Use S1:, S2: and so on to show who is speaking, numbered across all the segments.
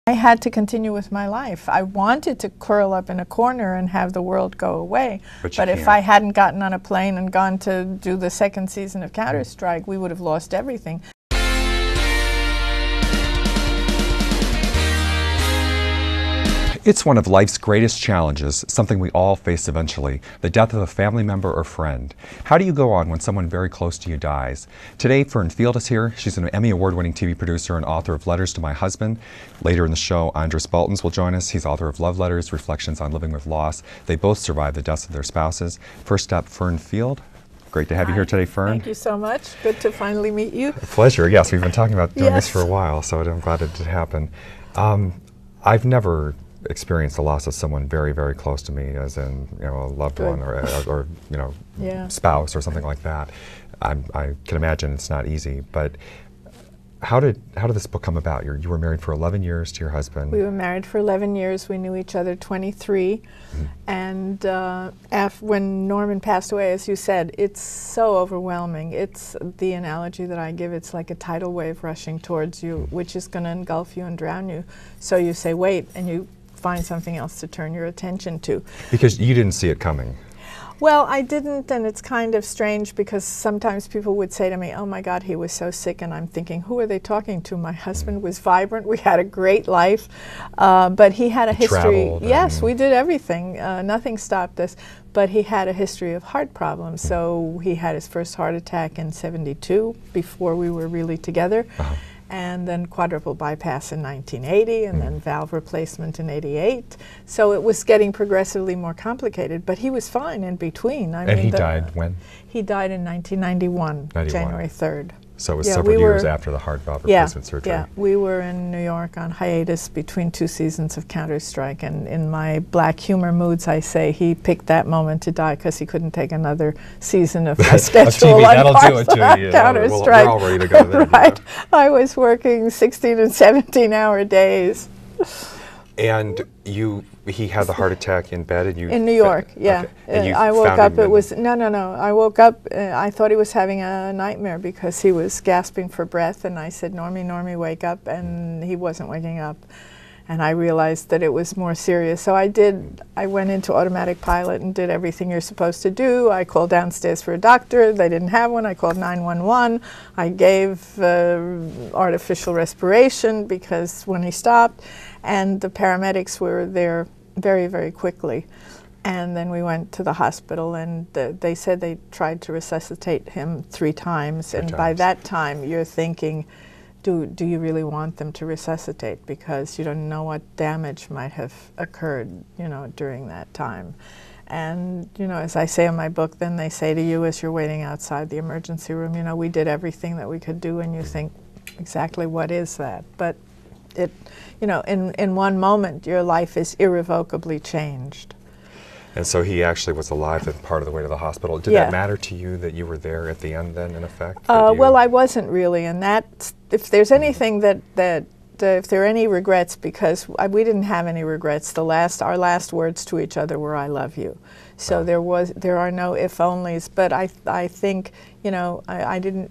S1: I had to continue with my life. I wanted to curl up in a corner and have the world go away. But if I hadn't gotten on a plane and gone to do the second season of Counter-Strike, we would have lost everything.
S2: It's one of life's greatest challenges, something we all face eventually, the death of a family member or friend. How do you go on when someone very close to you dies? Today, Fern Field is here. She's an Emmy-award winning TV producer and author of Letters to My Husband. Later in the show, Andris Baltins will join us. He's author of Love Letters, Reflections on Living with Loss. They both survived the deaths of their spouses. First up, Fern Field. Great to have you here today, Fern.
S1: Thank you so much. Good to finally meet you.
S2: A pleasure. Yes, we've been talking about doing this for a while, so I'm glad it did happen. I've never experienced the loss of someone very, very close to me, as in, you know, a loved one or you know, spouse or something like that. I can imagine it's not easy. But how did this book come about? You were married for 11 years to your husband.
S1: We were married for 11 years. We knew each other 23. And when Norman passed away, as you said, it's so overwhelming. It's the analogy that I give. It's like a tidal wave rushing towards you, which is going to engulf you and drown you. So you say, wait, and you find something else to turn your attention to.
S2: Because you didn't see it coming.
S1: Well, I didn't, and it's kind of strange because sometimes people would say to me, oh my God, he was so sick, and I'm thinking, who are they talking to? My husband was vibrant, we had a great life, but he had a history. Yes, we did everything, nothing stopped us, but he had a history of heart problems. So he had his first heart attack in '72, before we were really together. And then quadruple bypass in 1980, and then valve replacement in '88. So it was getting progressively more complicated, but he was fine in between. I mean,
S2: he died when?
S1: He died in 1991, January 3rd.
S2: So it was several years after the heart valve replacement surgery.
S1: Yeah, we were in New York on hiatus between 2 seasons of Counter-Strike, and in my black humor moods I say he picked that moment to die because he couldn't take another season of my schedule
S2: that'll do it to you.
S1: Counter-Strike.
S2: We're all ready to go there.
S1: Right. I was working 16 and 17-hour days.
S2: And he had the heart attack in bed, and you
S1: in New York, yeah.
S2: And you
S1: I woke up. It was no. I woke up. I thought he was having a nightmare because he was gasping for breath, and I said, "Normie, wake up!" And he wasn't waking up, and I realized that it was more serious. So I went into automatic pilot and did everything you're supposed to do. I called downstairs for a doctor. They didn't have one. I called 911. I gave artificial respiration because when he stopped. And the paramedics were there very, very quickly. And then we went to the hospital, and they said they tried to resuscitate him 3 times. And by that time, you're thinking, do you really want them to resuscitate? Because you don't know what damage might have occurred, you know, during that time. And, you know, as I say in my book, then they say to you as you're waiting outside the emergency room, you know, we did everything that we could do, and you think, exactly what is that? But it, you know, in one moment, your life is irrevocably changed.
S2: And so he actually was alive and part of the way to the hospital. Did that matter to you that you were there at the end then, in effect?
S1: Well, I wasn't really, and that, if there's anything if there are any regrets, because we didn't have any regrets. Our last words to each other were, "I love you." So there are no if-onlys, but I think, you know,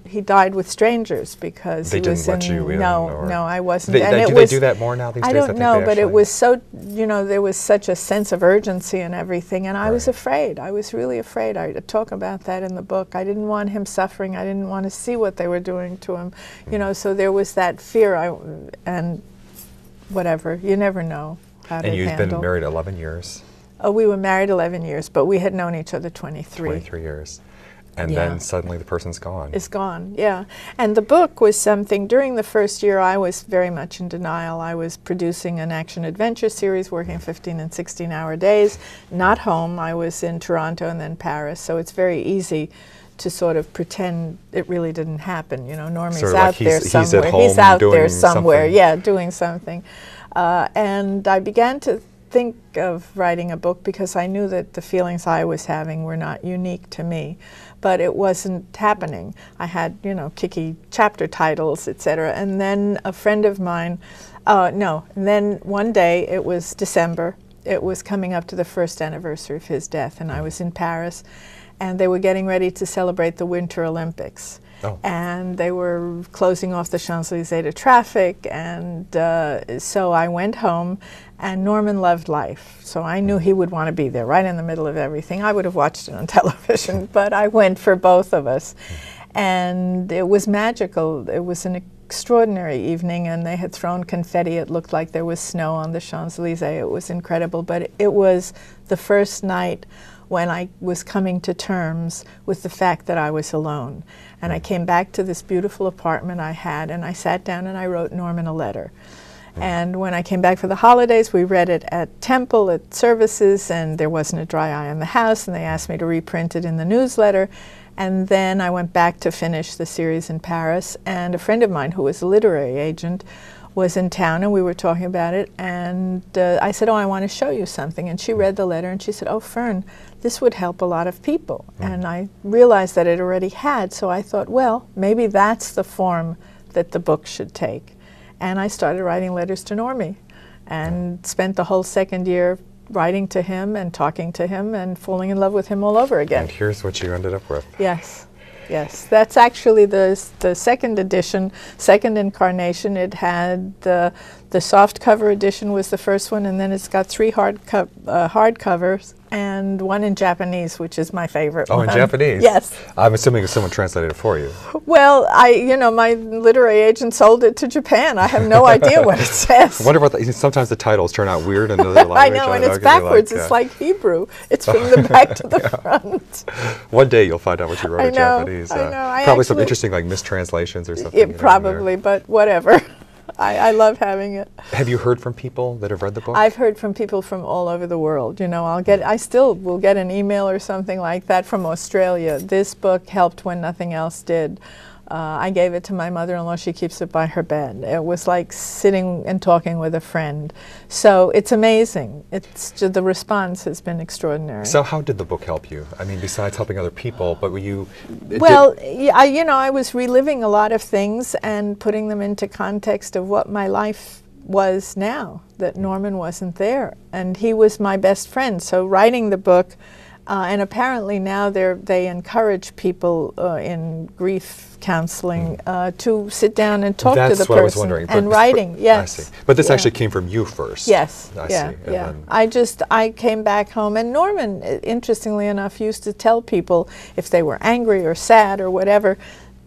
S1: he died with strangers because
S2: they didn't let you in.
S1: No, I wasn't.
S2: Do they do that more now these days?
S1: I don't know, but it was so, you know, there was such a sense of urgency and everything, and I was afraid. I was really afraid. I talk about that in the book. I didn't want him suffering. I didn't want to see what they were doing to him, you know, so there was that fear, and whatever, you never know how to handle.
S2: And you've been married 11 years?
S1: Oh, we were married 11 years, but we had known each other 23.
S2: 23 years. And then suddenly the person's gone.
S1: It's gone, yeah. And the book was something, during the first year I was very much in denial. I was producing an action-adventure series, working 15 and 16-hour days, not home. I was in Toronto and then Paris, so it's very easy to sort of pretend it really didn't happen. You know, Normie's
S2: sort of
S1: out there somewhere. He's out there somewhere, yeah, doing something. And I began to think of writing a book because I knew that the feelings I was having were not unique to me, but it wasn't happening. I had, you know, kicky chapter titles, etc. And then a friend of mine, and then one day, it was December, it was coming up to the 1st anniversary of his death, and I was in Paris, and they were getting ready to celebrate the Winter Olympics.
S2: Oh.
S1: And they were closing off the Champs-Élysées to traffic, and so I went home, and Norman loved life. So I knew he would want to be there, right in the middle of everything. I would have watched it on television, but I went for both of us. And it was magical. It was an extraordinary evening, and they had thrown confetti. It looked like there was snow on the Champs-Élysées. It was incredible, but it was the first night when I was coming to terms with the fact that I was alone. And I came back to this beautiful apartment I had, and I sat down and I wrote Norman a letter. And when I came back for the holidays, we read it at Temple, at services, and there wasn't a dry eye in the house, and they asked me to reprint it in the newsletter. And then I went back to finish the series in Paris, and a friend of mine who was a literary agent was in town, and we were talking about it, and I said, oh, I want to show you something. And she read the letter, and she said, oh, Fern, this would help a lot of people. And I realized that it already had, so I thought, well, maybe that's the form that the book should take. And I started writing letters to Normie, and spent the whole second year writing to him and talking to him and falling in love with him all over again.
S2: And here's what you ended up with.
S1: Yes, yes. That's actually the second edition, second incarnation. It had the softcover edition was the first one, and then it's got 3 hardcovers and 1 in Japanese, which is my favorite one.
S2: In Japanese?
S1: Yes.
S2: I'm assuming someone translated it for you.
S1: Well, my literary agent sold it to Japan. I have no idea what it says.
S2: I wonder what sometimes the titles turn out weird in another language.
S1: I know, and it's backwards. It's like Hebrew. It's from the back to the front.
S2: One day you'll find out what you wrote in Japanese.
S1: I know.
S2: Probably some interesting like mistranslations or something.
S1: Probably, but whatever. I love having it.
S2: Have you heard from people that have read the book?
S1: I've heard from people from all over the world. I still will get an email or something like that from Australia. This book helped when nothing else did. I gave it to my mother-in-law. She keeps it by her bed. It was like sitting and talking with a friend. So it's amazing. It's just, the response has been extraordinary.
S2: So how did the book help you? I mean, besides helping other people, but were you...
S1: Well, I was reliving a lot of things and putting them into context of what my life was now, that Norman wasn't there. And he was my best friend. So writing the book, and apparently now they encourage people in grief counseling to sit down and talk to the person.
S2: That's what I was wondering.
S1: And writing, yes.
S2: I see. But this actually came from you first.
S1: Yes.
S2: I see.
S1: I came back home, and Norman, interestingly enough, used to tell people if they were angry or sad or whatever,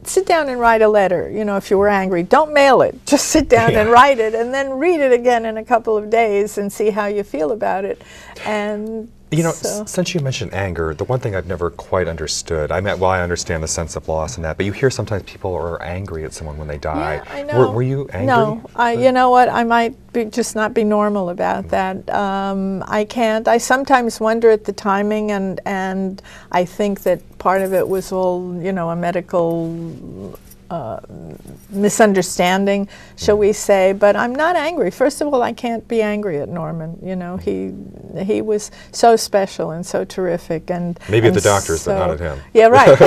S1: sit down and write a letter. If you were angry, don't mail it. Just sit down and write it, and then read it again in a couple of days and see how you feel about it. And
S2: since you mentioned anger, the one thing I've never quite understood, I understand the sense of loss and that, but you hear sometimes people are angry at someone when they die.
S1: Yeah, I know.
S2: Were you angry?
S1: No, you know what, I might just not be normal about that. I can't. I sometimes wonder at the timing, and I think that part of it was all, a medical misunderstanding, shall we say, but I'm not angry. First of all, I can't be angry at Norman. He was so special and so terrific, and
S2: maybe at the doctors, but not at him.
S1: Yeah, right.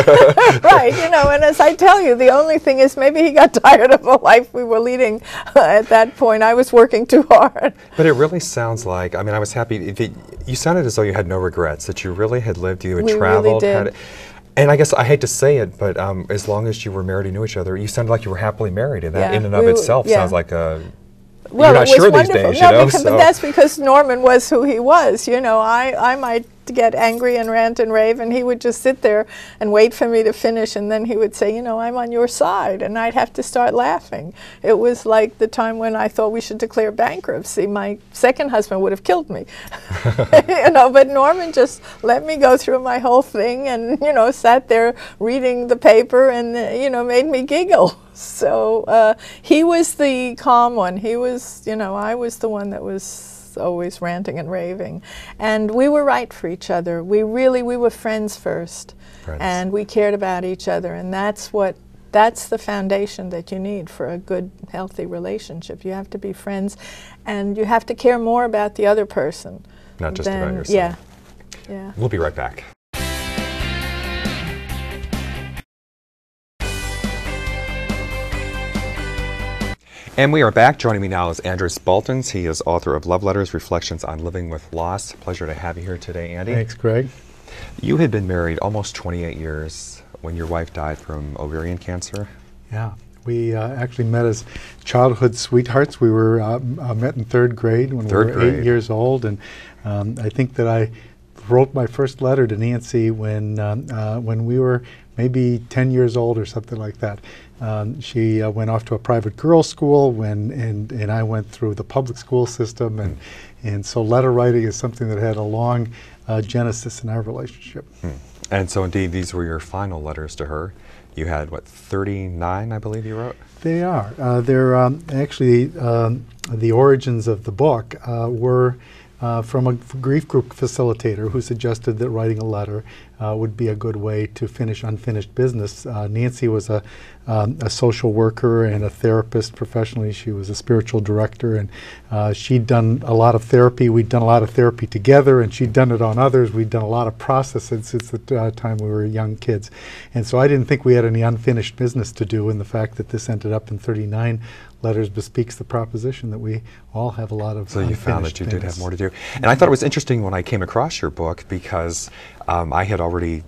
S1: Right. And as I tell you, the only thing is maybe he got tired of the life we were leading at that point. I was working too hard.
S2: But it really sounds like, I was happy. You sounded as though you had no regrets, that you really had lived, you had traveled.
S1: Really did.
S2: And I guess I hate to say it, but as long as you were married and knew each other, you sounded like you were happily married, and that in and of itself sounds like a...
S1: Well,
S2: you're not sure these days,
S1: but that's because Norman was who he was. I might get angry and rant and rave, and he would just sit there and wait for me to finish, and then he would say, I'm on your side, and I'd have to start laughing. It was like the time when I thought we should declare bankruptcy. My second husband would have killed me. But Norman just let me go through my whole thing, and sat there reading the paper, and made me giggle. So he was the calm one. He was, I was the one that was always ranting and raving. And we were right for each other. We were friends first. And we cared about each other. And that's the foundation that you need for a good, healthy relationship. You have to be friends, and you have to care more about the other person.
S2: Not just about yourself.
S1: Yeah.
S2: We'll be right back. And we are back. Joining me now is Andris Baltins. He is author of Love Letters, Reflections on Living with Loss. Pleasure to have you here today, Andy.
S3: Thanks, Greg.
S2: You had been married almost 28 years when your wife died from ovarian cancer.
S3: Yeah. We actually met as childhood sweethearts. We were met in third grade when we were 8 years old, and I think that I wrote my first letter to Nancy when we were maybe 10 years old or something like that. She went off to a private girls' school and I went through the public school system, and so letter writing is something that had a long genesis in our relationship.
S2: And so indeed these were your final letters to her. You had, what, 39, I believe you wrote?
S3: They are. They're actually, the origins of the book were from a grief group facilitator who suggested that writing a letter would be a good way to finish unfinished business. Nancy was a social worker and a therapist professionally. She was a spiritual director, and she'd done a lot of therapy. We'd done a lot of therapy together, and she'd done it on others. We'd done a lot of processes since the time we were young kids. And so I didn't think we had any unfinished business to do, and the fact that this ended up in 39 letters bespeaks the proposition that we all have a lot of
S2: So you found that you did have more to do. And I thought it was interesting when I came across your book because I had already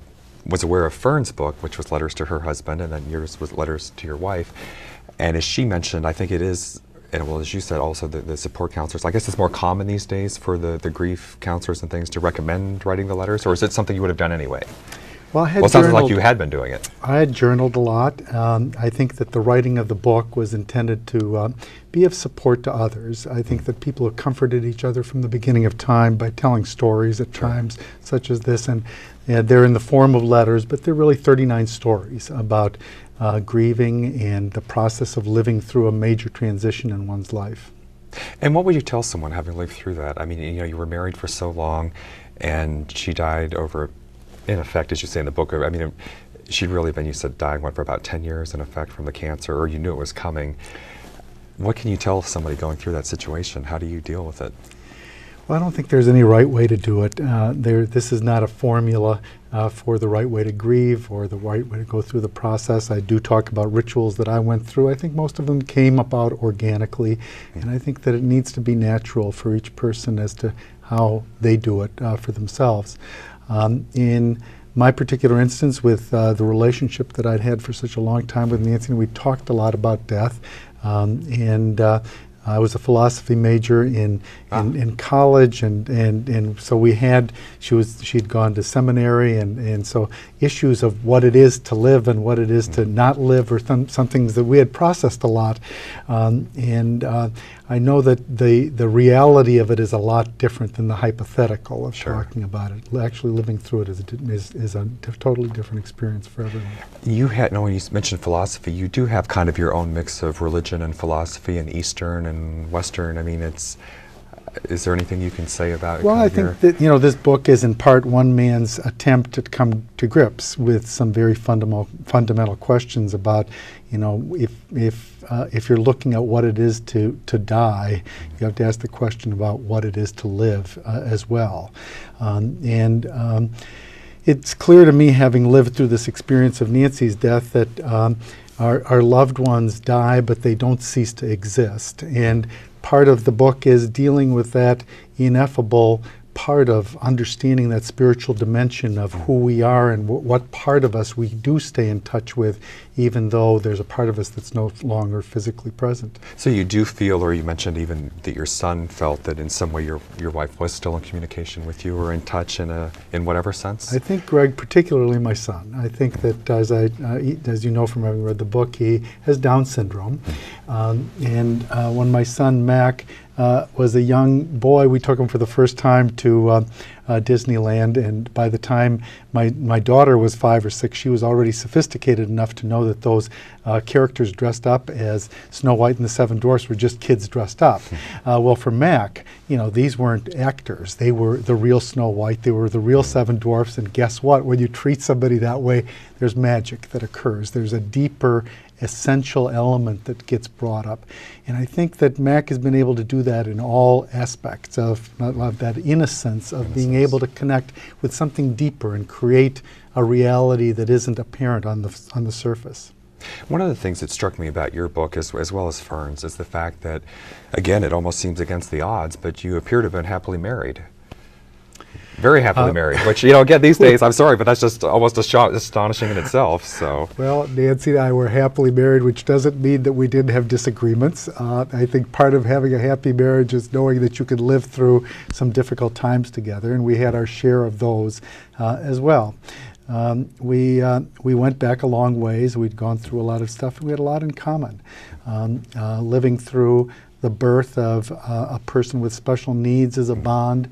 S2: was aware of Fern's book, which was letters to her husband, and then yours was letters to your wife. And as she mentioned, I think it is, and well, as you said, also the support counselors. I guess it's more common these days for the grief counselors and things to recommend writing the letters, or is it something you would have done anyway?
S3: Well,
S2: it sounds like you had been doing it.
S3: I had journaled a lot. I think that the writing of the book was intended to be of support to others. I think that people have comforted each other from the beginning of time by telling stories at times such as this, and they're in the form of letters, but they're really 39 stories about grieving and the process of living through a major transition in one's life.
S2: And what would you tell someone having lived through that? I mean, you know, you were married for so long, and she died over, in effect, as you say in the book, I mean, she'd really been, you said, dying, what, for about 10 years, in effect, from the cancer, or you knew it was coming. What can you tell somebody going through that situation? How do you deal with it?
S3: Well, I don't think there's any right way to do it. This is not a formula for the right way to grieve or the right way to go through the process. I do talk about rituals that I went through. I think most of them came about organically, and I think that it needs to be natural for each person as to how they do it for themselves. In my particular instance with the relationship that I'd had for such a long time with Nancy, we talked a lot about death, and I was a philosophy major in college, and so we had, she'd gone to seminary, and so issues of what it is to live and what it is to not live are some things that we had processed a lot, and I know that the reality of it is a lot different than the hypothetical of talking about it. Actually living through it is a totally different experience for everyone.
S2: You had, when you mentioned philosophy, you do have kind of your own mix of religion and philosophy and Eastern and Western. I mean, is there anything you can say about it?
S3: Well, I think that, you know, this book is in part one man's attempt to come to grips with some very fundamental questions about, you know, if you're looking at what it is to die, you have to ask the question about what it is to live as well. It's clear to me, having lived through this experience of Nancy's death, that our loved ones die, but they don't cease to exist. And part of the book is dealing with that ineffable part of understanding that spiritual dimension of who we are and what part of us we do stay in touch with, even though there's a part of us that's no longer physically present.
S2: So you do feel, or you mentioned even that your son felt that in some way your wife was still in communication with you or in touch in whatever sense?
S3: I think Greg, particularly my son, I think that as you know from having read the book, he has Down syndrome. And when my son Mac was a young boy, we took him for the first time to Disneyland, and by the time my daughter was 5 or 6, she was already sophisticated enough to know that those characters dressed up as Snow White and the Seven Dwarfs were just kids dressed up. Well, for Mac, you know, these weren't actors. They were the real Snow White. They were the real Seven Dwarfs, and guess what? When you treat somebody that way, there's magic that occurs. There's a deeper essential element that gets brought up. And I think that Mac has been able to do that in all aspects of that innocence of being able to connect with something deeper and create a reality that isn't apparent on the surface.
S2: One of the things that struck me about your book, as well as Fern's, is the fact that, again, it almost seems against the odds, but you appear to have been happily married. Very happily married, which, you know, again, these days, I'm sorry, but that's just almost astonishing in itself, so.
S3: Well, Nancy and I were happily married, which doesn't mean that we didn't have disagreements. I think part of having a happy marriage is knowing that you can live through some difficult times together, and we had our share of those as well. We went back a long ways. We'd gone through a lot of stuff, and we had a lot in common. Living through the birth of a person with special needs is a bond.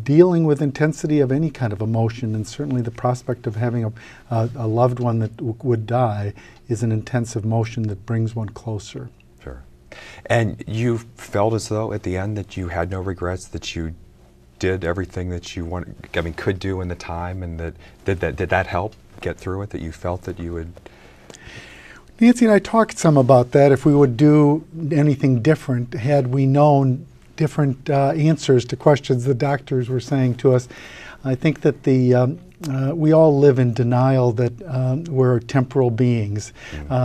S3: Dealing with intensity of any kind of emotion, and certainly the prospect of having a loved one that would die, is an intense emotion that brings one closer.
S2: Sure. And you felt as though at the end that you had no regrets, that you did everything that you could do in the time, and did that help get through it, that you felt that you would?
S3: Nancy and I talked some about that, if we would do anything different had we known different answers to questions the doctors were saying to us. I think that we all live in denial that we're temporal beings.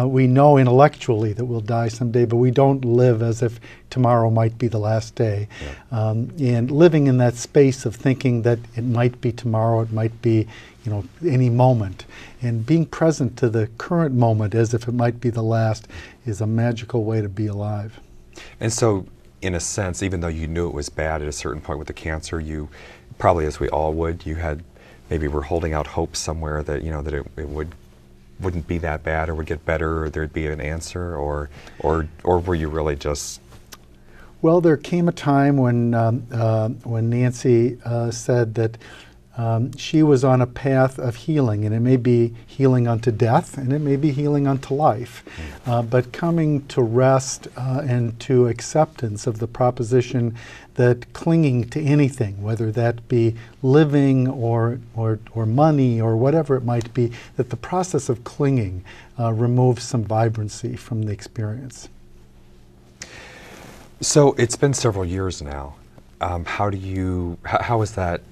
S3: We know intellectually that we'll die someday, but we don't live as if tomorrow might be the last day. Yeah. And living in that space of thinking that it might be tomorrow, it might be, you know, any moment, and being present to the current moment as if it might be the last, is a magical way to be alive.
S2: And so, in a sense, even though you knew it was bad at a certain point with the cancer, you probably, as we all would, you had maybe were holding out hope somewhere that, you know, that it wouldn't be that bad, or would get better, or there'd be an answer, or were you really just?
S3: Well, there came a time when Nancy said that she was on a path of healing, and it may be healing unto death, and it may be healing unto life, but coming to rest and to acceptance of the proposition that clinging to anything, whether that be living or money or whatever it might be, that the process of clinging removes some vibrancy from the experience.
S2: So it's been several years now. How has that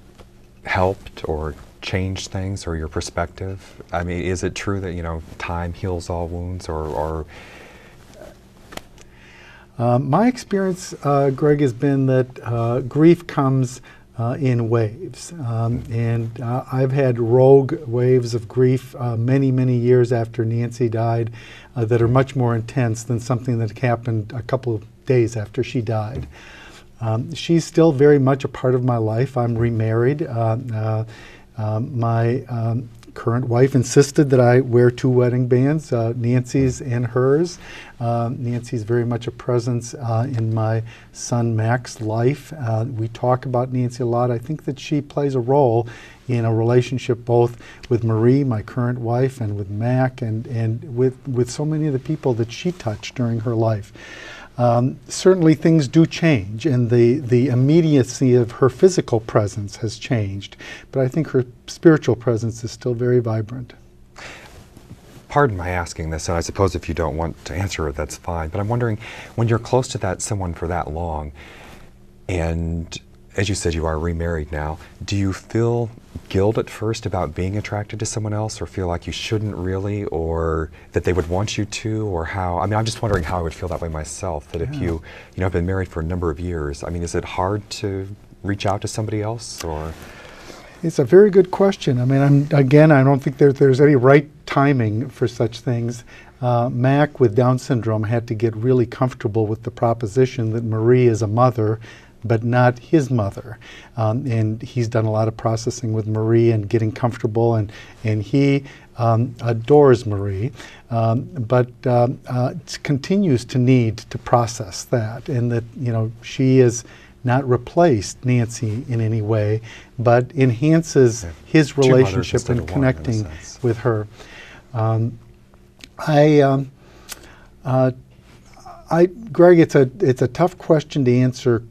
S2: helped or changed things, or your perspective? I mean, is it true that, you know, time heals all wounds, or?
S3: My experience, Greg, has been that grief comes in waves, and I've had rogue waves of grief many, many years after Nancy died that are much more intense than something that happened a couple of days after she died. She's still very much a part of my life. I'm remarried. My current wife insisted that I wear 2 wedding bands, Nancy's and hers. Nancy's very much a presence in my son Mac's life. We talk about Nancy a lot. I think that she plays a role in a relationship both with Marie, my current wife, and with Mac, and with so many of the people that she touched during her life. Certainly things do change, and the immediacy of her physical presence has changed, but I think her spiritual presence is still very vibrant.
S2: Pardon my asking this, and I suppose if you don't want to answer it, that's fine, but I'm wondering, when you're close to someone for that long, and as you said, you are remarried now, do you feel guilt at first about being attracted to someone else, or feel like you shouldn't really, or that they would want you to, or how? I mean, I'm just wondering how I would feel that way myself, that if you know, have been married for a number of years, I mean, is it hard to reach out to somebody else, or?
S3: It's a very good question. I mean, I don't think there's any right timing for such things. Mac, with Down syndrome, had to get really comfortable with the proposition that Marie is a mother, but not his mother. And he's done a lot of processing with Marie and getting comfortable, and he adores Marie, but continues to need to process that, and that, you know, she has not replaced Nancy in any way, but enhances his relationship and connecting with her. Greg, it's a tough question to answer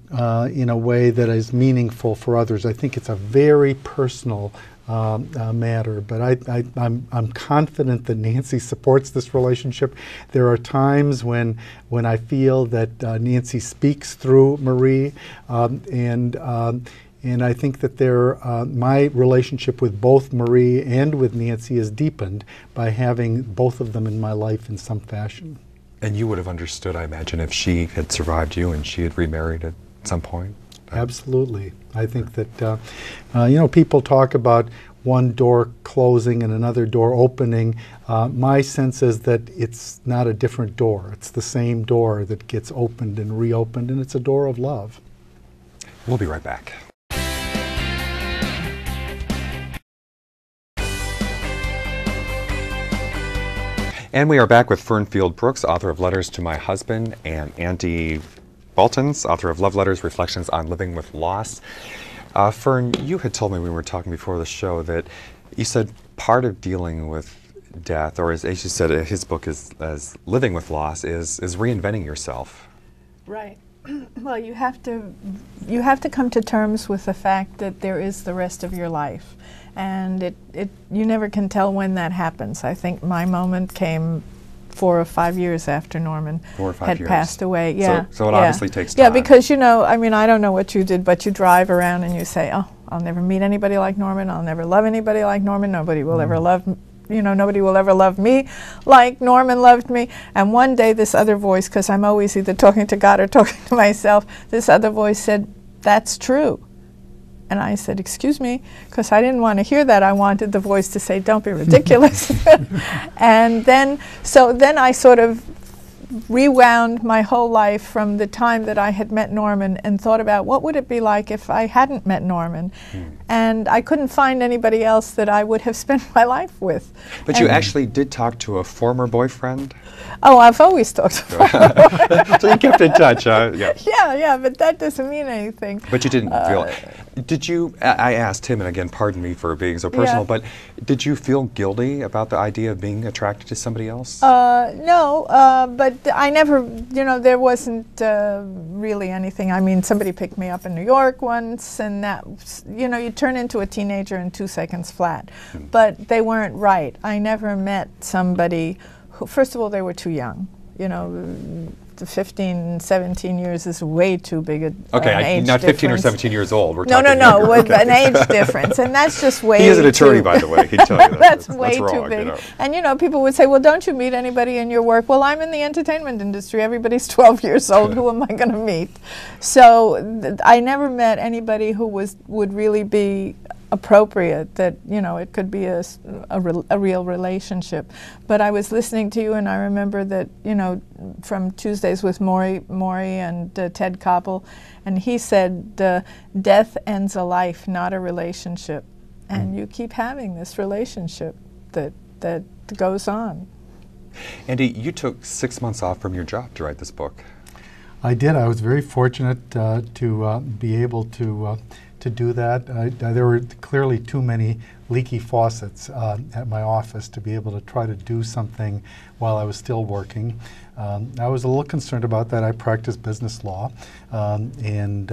S3: in a way that is meaningful for others. I think it's a very personal matter, but I'm confident that Nancy supports this relationship. There are times when I feel that Nancy speaks through Marie, and I think that my relationship with both Marie and with Nancy is deepened by having both of them in my life in some fashion.
S2: And you would have understood, I imagine, if she had survived you and she had remarried at some point?
S3: Absolutely. I think that, you know, people talk about one door closing and another door opening. My sense is that it's not a different door. It's the same door that gets opened and reopened, and it's a door of love.
S2: We'll be right back. And we are back with Fern Field Brooks, author of Letters to My Husband, and Andris Baltins, author of Love Letters, Reflections on Living with Loss. Fern, you had told me when we were talking before the show that you said part of dealing with death, or as you said, his book is as Living with Loss, is reinventing yourself.
S1: Right. Well, you have to come to terms with the fact that there is the rest of your life, and you never can tell when that happens. I think my moment came 4 or 5 years after Norman had passed away. Yeah.
S2: So it obviously takes time.
S1: Yeah, because, you know, I mean, I don't know what you did, but you drive around and you say, oh, I'll never meet anybody like Norman. I'll never love anybody like Norman. Nobody will ever love me. You know, nobody will ever love me like Norman loved me. And one day this other voice, because I'm always either talking to God or talking to myself, this other voice said, that's true. And I said, excuse me, because I didn't want to hear that. I wanted the voice to say, don't be ridiculous. And then I sort of rewound my whole life from the time that I had met Norman and thought about what would it be like if I hadn't met Norman. And I couldn't find anybody else that I would have spent my life with.
S2: But you actually did talk to a former boyfriend?
S1: Oh, I've always talked to former boyfriend.
S2: So you kept in touch, huh?
S1: Yeah, but that doesn't mean anything.
S2: But you didn't feel, did you, I asked him, and again, pardon me for being so personal, but did you feel guilty about the idea of being attracted to somebody else?
S1: No, but I never, you know, there wasn't really anything. I mean, somebody picked me up in New York once, and that, you know, you turn into a teenager in 2 seconds flat. But they weren't right. I never met somebody who, first of all, they were too young. You know, the 15, 17 years is way too big an age
S2: not 15
S1: difference.
S2: or 17 years old. We're
S1: no, with an age difference, and that's just way.
S2: He is an attorney, by the way. He'd tell you that.
S1: That's way
S2: wrong,
S1: too big.
S2: You know.
S1: And you know, people would say, "Well, don't you meet anybody in your work?" Well, I'm in the entertainment industry. Everybody's 12 years old. Who am I going to meet? So I never met anybody who would really be appropriate, that, you know, it could be a real relationship. But I was listening to you, and I remember that, you know, from Tuesdays with Maury and Ted Koppel, and he said, death ends a life, not a relationship. And you keep having this relationship that goes on.
S2: Andy, you took 6 months off from your job to write this book.
S3: I did. I was very fortunate to be able to do that. There were clearly too many leaky faucets at my office to be able to try to do something while I was still working. I was a little concerned about that. I practice business law and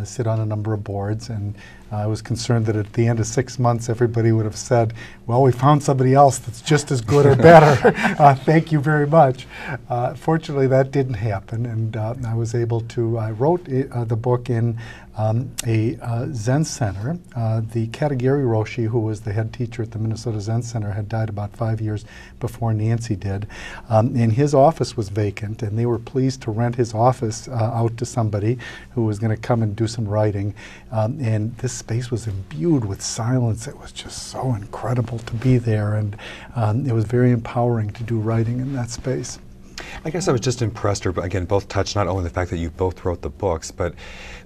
S3: sit on a number of boards, and I was concerned that at the end of 6 months everybody would have said, well, we found somebody else that's just as good or better. Thank you very much. Fortunately, that didn't happen, and I was able to, I wrote the book in a Zen Center. The Katagiri Roshi, who was the head teacher at the Minnesota Zen Center, had died about 5 years before Nancy did. And his office was vacant, and they were pleased to rent his office out to somebody who was going to come and do some writing. And this space was imbued with silence. It was just so incredible to be there, and it was very empowering to do writing in that space.
S2: I guess I was just impressed, or again, both touched not only the fact that you both wrote the books, but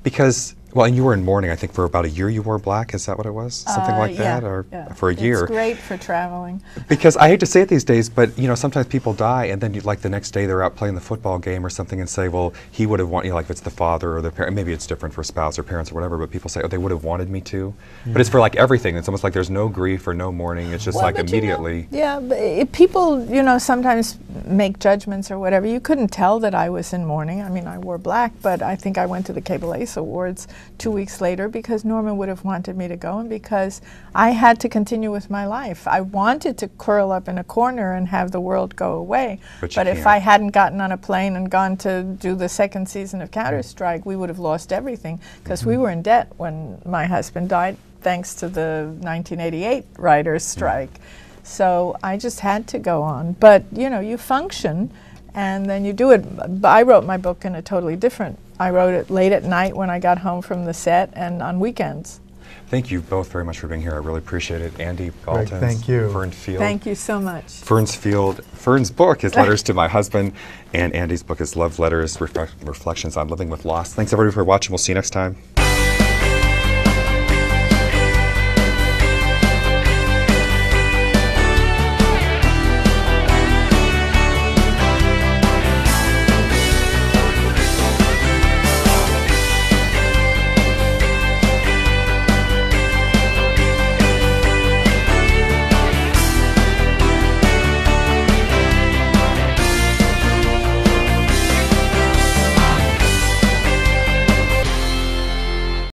S2: because, well, and you were in mourning, I think, for about a year you wore black, is that what it was? Something like that, or for a year?
S1: It's great for traveling.
S2: Because I hate to say it these days, but, you know, sometimes people die, and then, like, the next day they're out playing the football game or something and say, well, he would have wanted, you know, like if it's the father or the parent, maybe it's different for spouse or parents or whatever, but people say, oh, they would have wanted me to. But it's for, like, everything. It's almost like there's no grief or no mourning. It's just, like, immediately.
S1: You know, but people, you know, sometimes make judgments or whatever. You couldn't tell that I was in mourning. I mean, I wore black, but I think I went to the Cable Ace Awards 2 weeks later because Norman would have wanted me to go, and because I had to continue with my life. I wanted to curl up in a corner and have the world go away, but if I hadn't gotten on a plane and gone to do the second season of Counter-Strike, we would have lost everything, because we were in debt when my husband died, thanks to the 1988 writers' strike. So I just had to go on. But, you know, you function, and then you do it. I wrote my book in a totally different I wrote it late at night when I got home from the set and on weekends.
S2: Thank you both very much for being here. I really appreciate it. Andy
S3: Greg,
S2: Baltins,
S3: thank you.
S2: Fern Field.
S1: Thank you so much.
S2: Fern's book is Letters to My Husband, and Andy's book is Love Letters, Reflections on Living with Loss. Thanks everybody for watching. We'll see you next time.